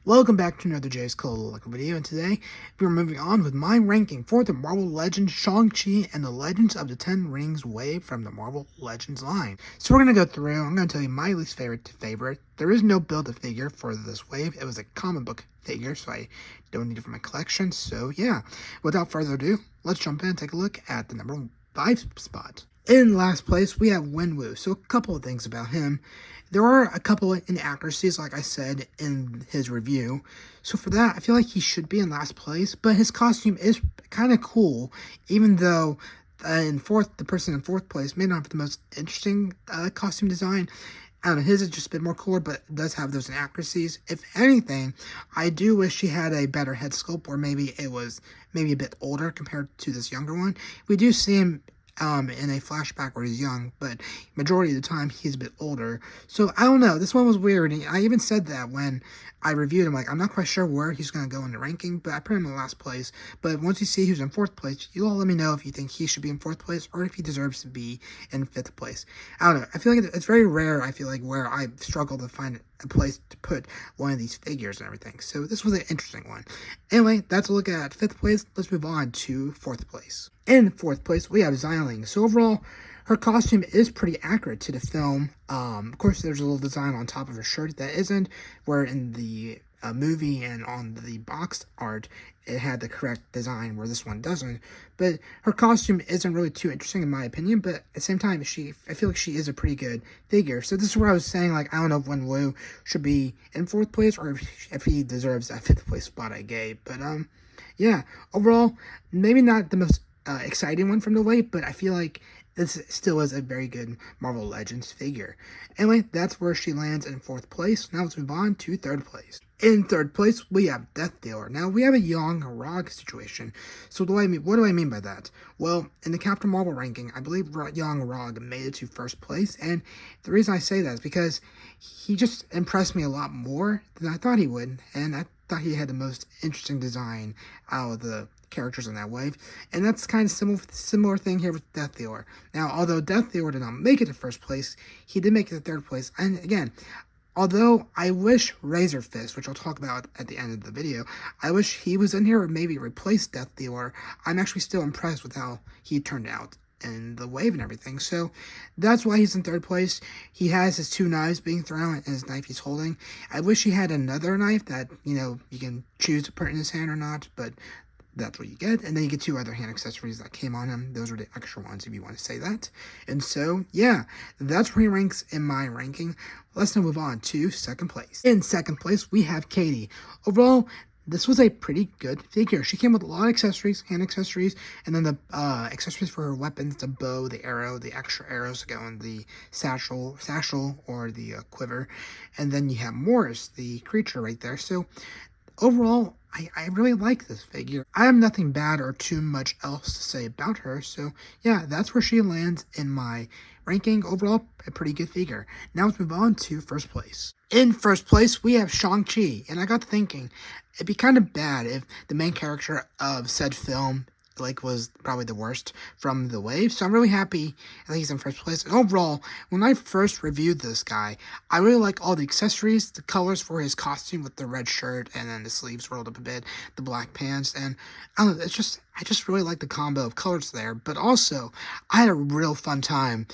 Welcome back to another Jay's Color video, and today we're moving on with my ranking for the Marvel Legends Shang-Chi and the Legends of the Ten Rings wave from the Marvel Legends line. So we're going to go through, I'm going to tell you my least favorite to favorite. There is no build-a-figure for this wave. It was a comic book figure, so I don't need it for my collection. So yeah, without further ado, let's jump in and take a look at the number 5 spot. In last place, we have Wenwu. So a couple of things about him. There are a couple of inaccuracies, like I said in his review. So for that, I feel like he should be in last place. But his costume is kind of cool, even though the person in fourth place may not have the most interesting costume design. I don't know, his is just a bit more cooler, but it does have those inaccuracies. If anything, I do wish he had a better head sculpt, or maybe it was a bit older compared to this younger one. We do see him in a flashback where he's young, but majority of the time he's a bit older. So I don't know, this one was weird, and I even said that when I reviewed him, like, I'm not quite sure where he's going to go in the ranking, but I put him in last place. But once you see who's in fourth place, you'll all let me know if you think he should be in fourth place or if he deserves to be in fifth place. I don't know, I feel like it's very rare, I feel like, where I struggle to find a place to put one of these figures and everything. So this was an interesting one. Anyway, that's a look at fifth place. Let's move on to fourth place. In fourth place, we have Xialing. So overall, her costume is pretty accurate to the film. Of course, there's a little design on top of her shirt that isn't, where in the movie and on the box art, it had the correct design, where this one doesn't. But her costume isn't really too interesting in my opinion, but at the same time, I feel like she is a pretty good figure. So this is where I was saying, like, I don't know if Wenwu should be in fourth place or if he deserves that fifth place spot I gave. But yeah, overall, maybe not the most exciting one from the wave, but I feel like this still is a very good Marvel Legends figure. Anyway, that's where she lands in fourth place. Now let's move on to third place. In third place, we have Death Dealer. Now, we have a young Rog situation. So what do I mean by that? Well, in the Captain Marvel ranking, I believe young Rog made it to first place. And the reason I say that is because he just impressed me a lot more than I thought he would. And I thought he had the most interesting design out of the characters in that wave, and that's kind of similar thing here with Death Dealer. Now, although Death Dealer did not make it to first place, he did make it to third place. And again, although I wish Razor Fist, which I'll talk about at the end of the video, I wish he was in here or maybe replaced Death Dealer, I'm actually still impressed with how he turned out in the wave and everything. So that's why he's in third place. He has his two knives being thrown and his knife he's holding. I wish he had another knife that, you can choose to put in his hand or not, but that's what you get. And then you get two other hand accessories that came on him. Those are the extra ones, if you want to say that. And so, yeah, that's where he ranks in my ranking. Let's now move on to second place. In second place, we have Katie. Overall, this was a pretty good figure. She came with a lot of accessories, hand accessories, and then the accessories for her weapons, the bow, the arrow, the extra arrows to go in the satchel or the quiver. And then you have Morris, the creature right there. So overall, I really like this figure. I have nothing bad or too much else to say about her, so yeah, that's where she lands in my ranking. Overall, a pretty good figure. Now let's move on to first place. In first place, we have Shang-Chi, and I got to thinking, it'd be kind of bad if the main character of said film was probably the worst from the wave. So I'm really happy that he's in first place. And overall, when I first reviewed this guy, I really like all the accessories, the colors for his costume with the red shirt and then the sleeves rolled up a bit, the black pants, and I don't know, I just really like the combo of colors there. But also, I had a real fun time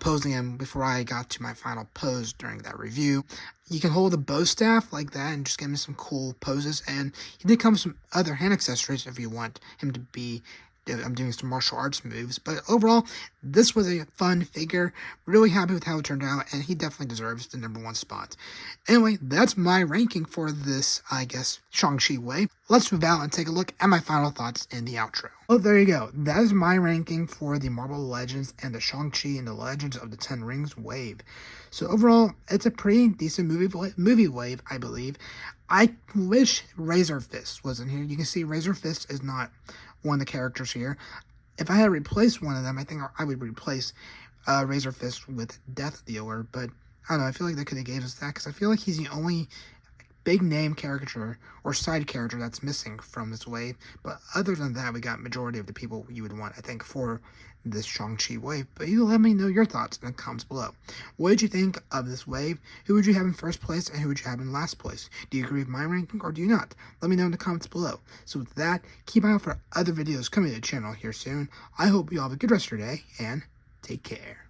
posing him before I got to my final pose during that review. You can hold a bow staff like that and just give him some cool poses, and he did come with some other hand accessories if you want him to be doing some martial arts moves. But overall, this was a fun figure. Really happy with how it turned out, and he definitely deserves the number 1 spot. Anyway, that's my ranking for this, I guess, Shang-Chi wave. Let's move out and take a look at my final thoughts in the outro. Oh, there you go. That is my ranking for the Marvel Legends and the Shang-Chi and the Legends of the Ten Rings wave. So overall, it's a pretty decent movie wave, I believe. I wish Razor Fist was in here. You can see Razor Fist is not one of the characters here. If I had replaced one of them, I think I would replace Razor Fist with Death Dealer, but I don't know, I feel like they could have gave us that, because I feel like he's the only big name character or side character that's missing from this wave. But other than that, we got majority of the people you would want, I think, for this Shang-Chi wave. But you let me know your thoughts in the comments below. What did you think of this wave? Who would you have in first place and who would you have in last place? Do you agree with my ranking or do you not? Let me know in the comments below. So with that, keep an eye out for other videos coming to the channel here soon. I hope you all have a good rest of your day and take care.